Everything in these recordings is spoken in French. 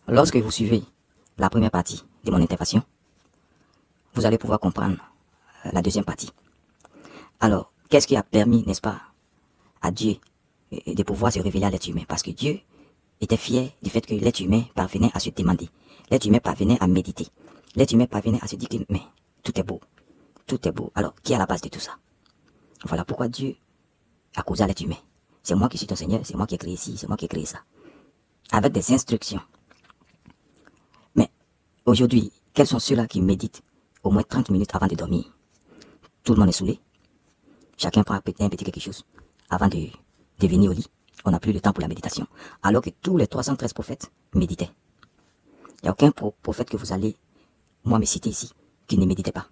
Lorsque vous suivez la première partie de mon intervention, vous allez pouvoir comprendre la deuxième partie. Alors, qu'est-ce qui a permis, n'est-ce pas, à Dieu de pouvoir se révéler à l'être humain? Parce que Dieu était fier du fait que l'être humain parvenait à se demander, l'être humain parvenait à méditer, l'être humain parvenait à se dire que mais tout est beau, tout est beau. Alors, qui est à la base de tout ça? Voilà pourquoi Dieu a causé à l'être humain. C'est moi qui suis ton Seigneur, c'est moi qui ai créé ci, c'est moi qui ai créé ça. Avec des instructions. Mais aujourd'hui, quels sont ceux-là qui méditent au moins 30 minutes avant de dormir? Tout le monde est saoulé. Chacun prend un petit quelque chose avant de venir au lit. On n'a plus le temps pour la méditation. Alors que tous les 313 prophètes méditaient. Il n'y a aucun prophète que vous allez, moi, me citer ici, qui ne méditait pas.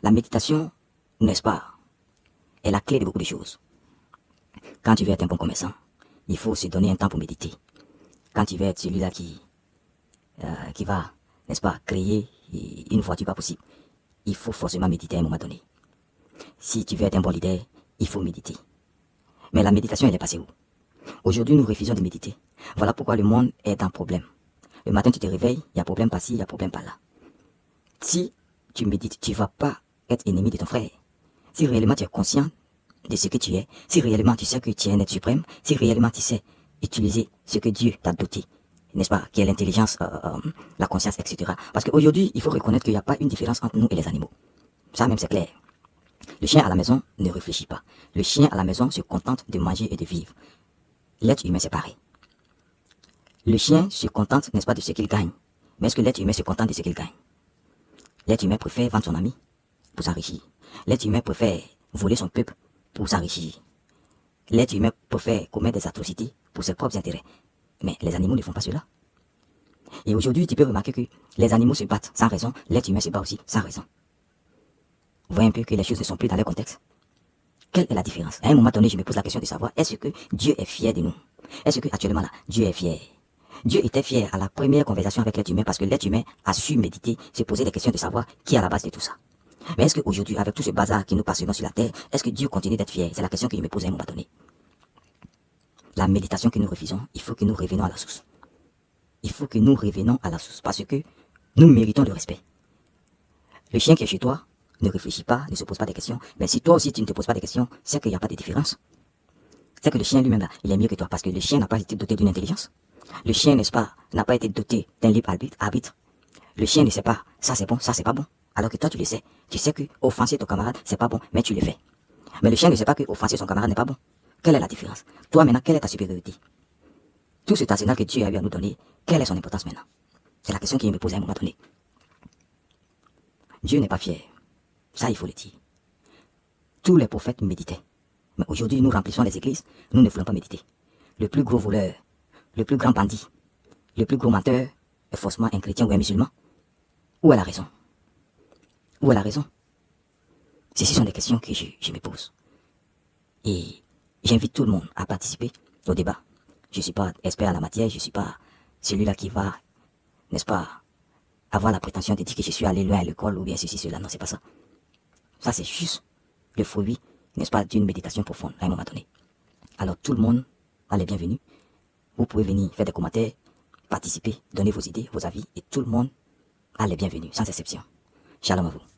La méditation, n'est-ce pas, est la clé de beaucoup de choses. Quand tu veux être un bon commerçant, il faut se donner un temps pour méditer. Quand tu veux être celui-là qui va, n'est-ce pas, créer une voiture pas possible, il faut forcément méditer à un moment donné. Si tu veux être un bon leader, il faut méditer. Mais la méditation, elle est passée où? Aujourd'hui, nous refusons de méditer. Voilà pourquoi le monde est en problème. Le matin, tu te réveilles, il y a problème par-ci, il y a problème par-là. Si tu médites, tu ne vas pas être ennemi de ton frère. Si réellement tu es conscient de ce que tu es, si réellement tu sais que tu es un être suprême, si réellement tu sais utiliser ce que Dieu t'a doté, n'est-ce pas, qui est l'intelligence, la conscience, etc. Parce qu'aujourd'hui, il faut reconnaître qu'il n'y a pas une différence entre nous et les animaux. Ça même, c'est clair. Le chien à la maison ne réfléchit pas. Le chien à la maison se contente de manger et de vivre. L'être humain, c'est pareil. Le chien se contente, n'est-ce pas, de ce qu'il gagne. Mais est-ce que l'être humain se contente de ce qu'il gagne? L'être humain préfère vendre son ami pour s'enrichir. L'être humain préfère voler son peuple pour s'enrichir. L'être humain préfère commettre des atrocités pour ses propres intérêts. Mais les animaux ne font pas cela. Et aujourd'hui, tu peux remarquer que les animaux se battent sans raison, l'être humain se bat aussi sans raison. Vous voyez un peu que les choses ne sont plus dans leur contexte. Quelle est la différence? À un moment donné, je me pose la question de savoir, est-ce que Dieu est fier de nous? Est-ce que actuellement là, Dieu est fier? Dieu était fier à la première conversation avec l'être humain parce que l'être humain a su méditer, se poser des questions de savoir qui est à la base de tout ça. Mais est-ce qu'aujourd'hui, avec tout ce bazar qui nous passionnons sur la terre, est-ce que Dieu continue d'être fier? C'est la question que je me pose à un moment donné. La méditation que nous refusons, il faut que nous revenions à la source. Il faut que nous revenions à la source parce que nous méritons le respect. Le chien qui est chez toi ne réfléchit pas, ne se pose pas de questions. Mais si toi aussi tu ne te poses pas de questions, c'est qu'il n'y a pas de différence. C'est que le chien lui-même là, il est mieux que toi parce que le chien n'a pas été doté d'une intelligence. Le chien, n'est-ce pas, n'a pas été doté d'un libre arbitre. Le chien ne sait pas, ça c'est bon, ça c'est pas bon. Alors que toi tu le sais. Tu sais que offenser ton camarade c'est pas bon, mais tu le fais. Mais le chien ne sait pas que offenser son camarade n'est pas bon. Quelle est la différence? Toi maintenant, quelle est ta supériorité? Tout cet arsenal que Dieu a eu à nous donner, quelle est son importance maintenant? C'est la question qui me pose à un moment donné. Dieu n'est pas fier. Ça, il faut le dire. Tous les prophètes méditaient. Mais aujourd'hui, nous remplissons les églises, nous ne voulons pas méditer. Le plus gros voleur, le plus grand bandit, le plus gros menteur est forcément un chrétien ou un musulman. Où est la raison? Où est la raison? Ceci sont des questions que je me pose. Et j'invite tout le monde à participer au débat. Je ne suis pas expert en la matière, je ne suis pas celui-là qui va, n'est-ce pas, avoir la prétention de dire que je suis allé loin à l'école ou bien ceci, cela. Non, c'est pas ça. Ça, c'est juste le fruit, n'est-ce pas, d'une méditation profonde à un moment donné. Alors, tout le monde a les bienvenus. Vous pouvez venir faire des commentaires, participer, donner vos idées, vos avis, et tout le monde a les bienvenus, sans exception. Shalom à vous.